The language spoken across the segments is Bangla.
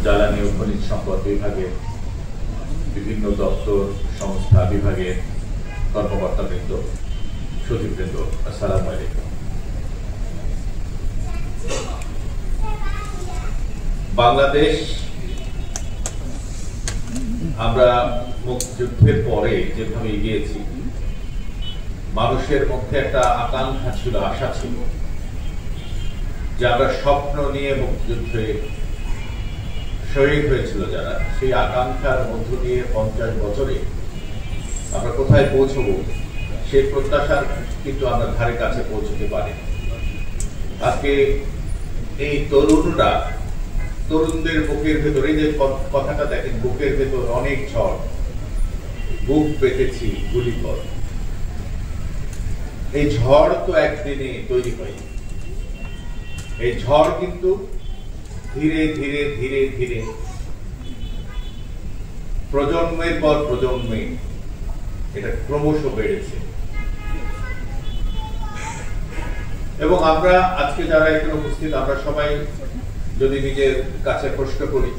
জ্বালানি ও খনিজ সম্পদ বিভাগের বিভিন্ন দপ্তর সংস্থা বিভাগের কর্মকর্তাবৃন্দ, সচিববৃন্দ, আসসালামু আলাইকুম। বাংলাদেশ আমরা মুক্তিযুদ্ধের পরে যেভাবে এগিয়েছি, মানুষের মধ্যে একটা আকাঙ্ক্ষা ছিল, আশা ছিল যে আমরা স্বপ্ন নিয়ে মুক্তিযুদ্ধে শহীদ হয়েছিল যারা, সেই আকাঙ্ক্ষার মধ্য দিয়ে 50 বছরে আমরা কোথায় পৌঁছবো সেই প্রত্যাশার কিন্তু আমরা ধারে কাছে পৌঁছতে পারি। আজকে এই তরুণদের বুকের ভেতরে যে কথাটা দেখেন, বুকের ভেতর অনেক ঝড়, বুক পেতেছি গুলি পর। এই ঝড় তো একদিনে তৈরি হয়নি, এই ঝড় কিন্তু ধীরে ধীরে ধীরে ধীরে প্রজন্মের পর প্রজন্মে এটা ক্রমশ বেড়েছে। এবং আমরা আজকে যারা এখানে উপস্থিত, আমরা সবাই যদি নিজের কাছে প্রশ্ন করি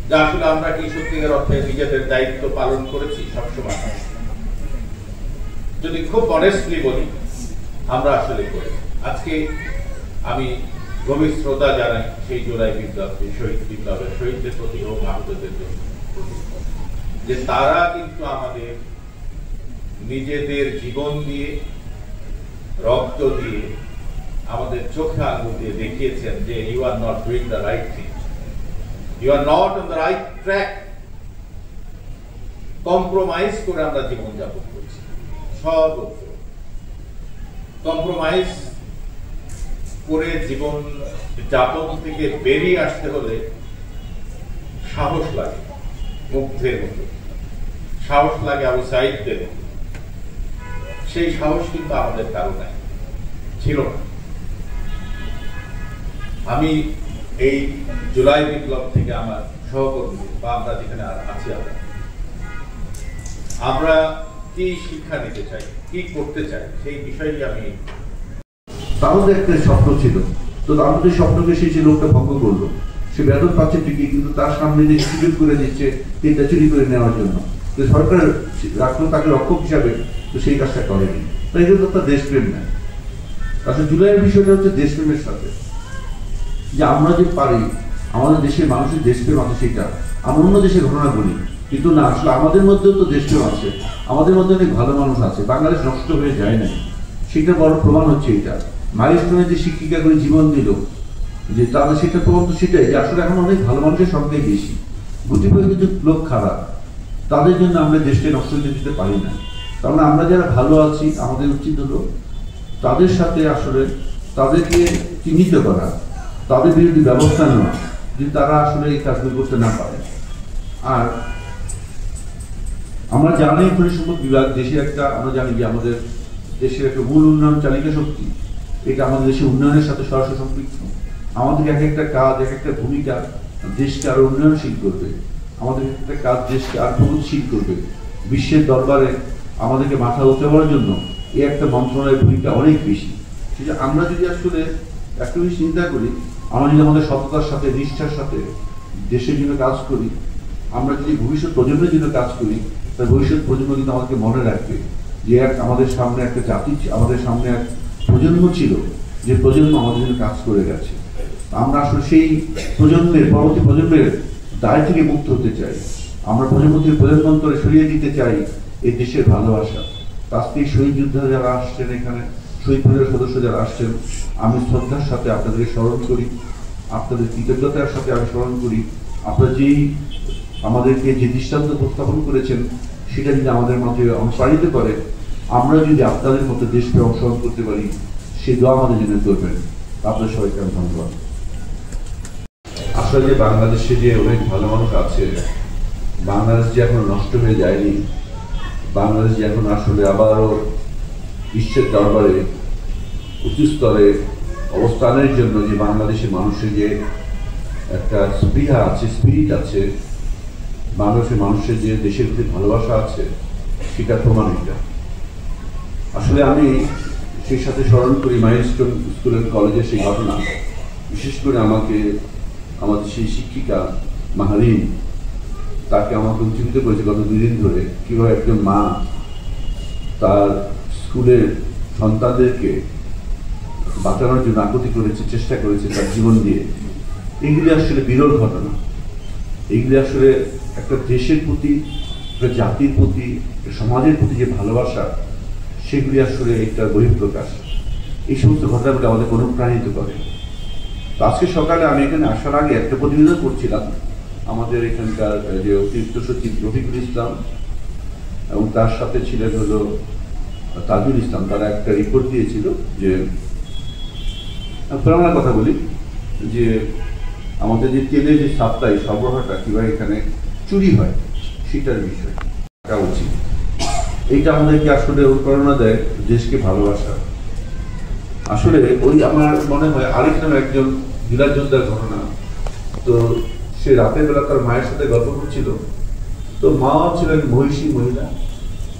যে আসলে আমরা কি সত্যিকার অর্থে নিজেদের দায়িত্ব পালন করেছি সবসময়, যদি খুব অনেস্টলি বলি আমরা আসলে করি। আজকে আমি গভীর শ্রদ্ধা জানাই সেই জুলাই বিপ্লবের শহীদদের প্রতি ও আহতদের প্রতি, যে তারা কিন্তু আমাদের নিজেদের জীবন দিয়ে, রক্ত দিয়ে, আমাদের চোখে আঙুল দিয়ে দেখিয়েছেন যে you are not doing the right thing, you are not on the right track. Compromise করে আমরা জীবনযাপন করছি, সর্বত্র কম্প্রোমাইজ করে জীবন যাপন থেকে বেরিয়ে আসতে হলে সাহস লাগে, মুগ্ধের মতো সাহস লাগে, আবু সাঈদদের মতো। সেই সাহস কিন্তু আমাদের কারো নাই, ছিল না। আমি এই জুলাই বিপ্লব থেকে আমার সহকর্মী বা আমরা যেখানে আছি, আমরা কি শিক্ষা নিতে চাই, কি করতে চাই, সেই বিষয়টি আমি। তারও একটা স্বপ্ন ছিল, তো আমাদের স্বপ্নকে সেই লোকটা ভঙ্গ করলো। সে বেতন পাচ্ছে ঠিকই, কিন্তু তার সামনে যে সুযোগ করে দিচ্ছে এটা চুরি করে নেওয়ার জন্য, তো সরকার রাখলো তাকে রক্ষক হিসাবে, তো সেই কাজটা করেনি। তাই জন্য তার দেশপ্রেম নেয়। আসলে জুলাইয়ের বিষয়টা হচ্ছে দেশপ্রেমের সাথে, যে আমরা যে পারি, আমাদের দেশের মানুষের দেশপ্রেম আছে, সেটা আমরা অন্য দেশের ঘটনা বলি, কিন্তু না, আসলে আমাদের মধ্যেও তো দেশপ্রেম আছে, আমাদের মধ্যে অনেক ভালো মানুষ আছে। বাংলাদেশ নষ্ট হয়ে যায় না, সেটা বড় প্রমাণ হচ্ছে এটা। মাইলস্টোনে যে শিক্ষিকা করে জীবন দিল, যে তাদের সেটা প্রমাণ তো সেটাই, যে আসলে এখন অনেক ভালো মানুষের সংখ্যাই বেশি, গুটিপয়ে কিছু লোক খারাপ, তাদের জন্য আমরা দেশকে নষ্ট হতে দিতে পারি না। কারণ আমরা যারা ভালো আছি, আমাদের উচিত হলো তাদের সাথে আসলে তাদেরকে চিহ্নিত করা, তাদের বিরুদ্ধে ব্যবস্থা নেওয়া, যদি তারা আসলে এই কাজগুলো করতে না পারে। আর আমরা জানি খনিজ সম্পদ বিভাগ দেশের একটা, আমরা জানি যে আমাদের দেশের একটা মূল উন্নয়ন চালিকা শক্তি, এটা আমাদের দেশের উন্নয়নের সাথে সরাসরি সম্পৃক্ত। আমাদের এক একটা কাজ, এক একটা ভূমিকা দেশকে আরো উন্নয়নশীল করবে, আমাদের একটা কাজ দেশকে আরো প্রগতিশীল করবে। বিশ্বের দরবারে আমাদেরকে মাথা উঁচু করার জন্য এই একটা মন্ত্রণালয়ের ভূমিকা অনেক বেশি। সেটা আমরা যদি আসলে একটা জিনিস চিন্তা করি, আমরা যদি আমাদের সততার সাথে, নিষ্ঠার সাথে দেশের জন্য কাজ করি, আমরা যদি ভবিষ্যৎ প্রজন্মের জন্য কাজ করি, তার ভবিষ্যৎ প্রজন্ম কিন্তু আমাদেরকে মনে রাখবে যে আমাদের সামনে একটা জাতি, আমাদের সামনে এক প্রজন্ম ছিল, যে প্রজন্ম আমাদের জন্য কাজ করে গেছে। আমরা আসলে সেই প্রজন্মের, পরবর্তী প্রজন্মের দায় থেকে মুক্ত হতে চাই। আমরা প্রজন্ম থেকে প্রজন্মান্তরে সরিয়ে দিতে চাই এই দেশের ভালোবাসা। আজকে শহীদ যোদ্ধা যারা আসছেন, এখানে শহীদ পরিবারের সদস্য যারা আসছেন, আমি শ্রদ্ধার সাথে আপনাদেরকে স্মরণ করি, আপনাদের কৃতজ্ঞতার সাথে আমি স্মরণ করি। আপনারা যেই আমাদেরকে যে দৃষ্টান্ত উপস্থাপন করেছেন, সেটা যদি আমাদের মাঝে অনুপ্রাণিত করে, আমরা যদি আপনাদের মতো দেশকে অংশগ্রহণ করতে পারি, সে দোয়া আমাদের জন্য করবেন। আপনাদের সবাইকে আমি ধন্যবাদ। আসলে যে বাংলাদেশে যে অনেক ভালো মানুষ আছে, বাংলাদেশ যে এখন নষ্ট হয়ে যায়নি, বাংলাদেশ যে এখন আসলে আবারও বিশ্বের দরবারে উচ্চ স্তরে অবস্থানের জন্য যে বাংলাদেশের মানুষের যে একটা স্পৃহা আছে, স্পিরিট আছে, বাংলাদেশের মানুষের যে দেশের প্রতি ভালোবাসা আছে, সেটা প্রমাণিত। আসলে আমি সেই সাথে স্মরণ করি মাইলস্টোন স্কুল অ্যান্ড কলেজের সেই ঘটনা। বিশেষ করে আমাকে আমাদের সেই শিক্ষিকা মাহারিন, তাকে আমাকে উজ্জীবিত করেছে গত 2 দিন ধরে, কীভাবে একজন মা তার স্কুলের সন্তানদেরকে বাঁচানোর জন্য আকুতি করেছে, চেষ্টা করেছে তার জীবন দিয়ে। এগুলি আসলে বিরল ঘটনা। এইগুলি আসলে একটা দেশের প্রতি, একটা জাতির প্রতি, সমাজের প্রতি যে ভালোবাসা, সেগুলি আসলে একটা বহিঃপ্রকাশ। এই সমস্ত ঘটনাগুলো আমাদের অনুপ্রাণিত করে। তো আজকে সকালে আমি এখানে আসার আগে একটা প্রতিবেদন করছিলাম আমাদের এখানকার যে অতিরিক্ত সচিব রফিকুল ইসলাম এবং তার সাথে ছিলেন হলো তাজুল ইসলাম। তারা একটা রিপোর্ট দিয়েছিল যে, আমরা কথা বলি যে আমাদের যে তেলের যে সাপ্লাই, সরবরাহটা কীভাবে এখানে চুরি হয় সেটার বিষয় থাকা উচিত। এইটা আমাদেরকে আসলে অনুপ্রেরণা দেয় দেশকে ভালোবাসা। আসলে ওই আমার মনে হয় আরেক নামে একজন গিলাস যোদ্ধার ঘটনা। তো সে রাতের বেলা তার মায়ের সাথে গল্প করছিল। তো মা ছিলেন মহিষী মহিলা।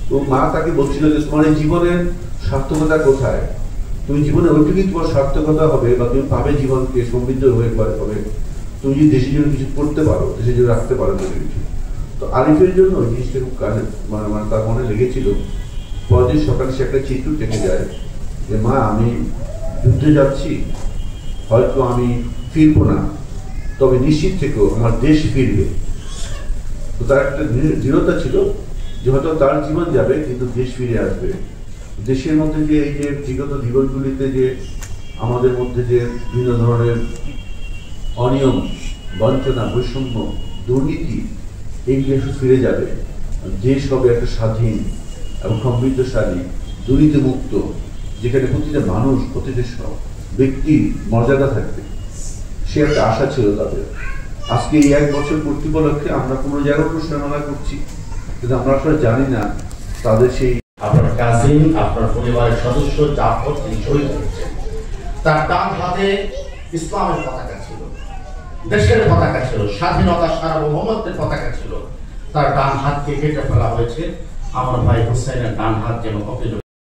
তো মা তাকে বলছিল যে তোমার এই জীবনের সার্থকতা কোথায়? তুমি জীবনে ওইটুকুই তোমার সার্থকতা হবে বা তুমি পাবে জীবনকে সমৃদ্ধ হয়ে হবে তুমি যদি দেশের জন্য কিছু করতে পারো, দেশের জন্য রাখতে পারো কিছু। তো আরিফের জন্য ওই জিনিসটা খুব কাজে মানে তার মনে লেগেছিল। পরদিন সকালে সে একটা চিত্র দেখে যায় যে মা, আমি যুদ্ধে যাচ্ছি, হয়তো আমি ফিরবো না, তবে নিশ্চিত থেকেও আমার দেশ ফিরবে। তো তার একটা দৃঢ়তা ছিল যে হয়তো তার জীবন যাবে কিন্তু দেশ ফিরে আসবে। দেশের মধ্যে যে এই যে বিগত দিবসগুলিতে যে আমাদের মধ্যে যে বিভিন্ন ধরনের অনিয়ম, বঞ্চনা, বৈষম্য, দুর্নীতি, এইগুলি একটু ফিরে যাবে। দেশ হবে একটা স্বাধীন এবং সমৃদ্ধশালী, দুর্নীতিমুক্ত, যেখানে প্রতিটা মানুষ, প্রতিটা ব্যক্তির মর্যাদা থাকবে। সে একটা আশা ছিল তাদের। আজকে এই 1 বছর পূর্তি উপলক্ষে আমরা কোনো জায়গায় অনুষ্ঠানমালা করছি, কিন্তু আমরা আসলে জানি না তাদের সেই আপনার কাজিন, আপনার পরিবারের সদস্য জাফর, তিনি শহীদ হয়েছেন। তার ডান হাতে ইসলামের পতাকা ছিল, দেশের পতাকা ছিল, স্বাধীনতা সার্বভৌমত্বের পতাকা ছিল। তার ডান হাতকে কেটে ফেলা হয়েছে। আমার ভাই হুসাইনের ডান হাত যেন অকেজো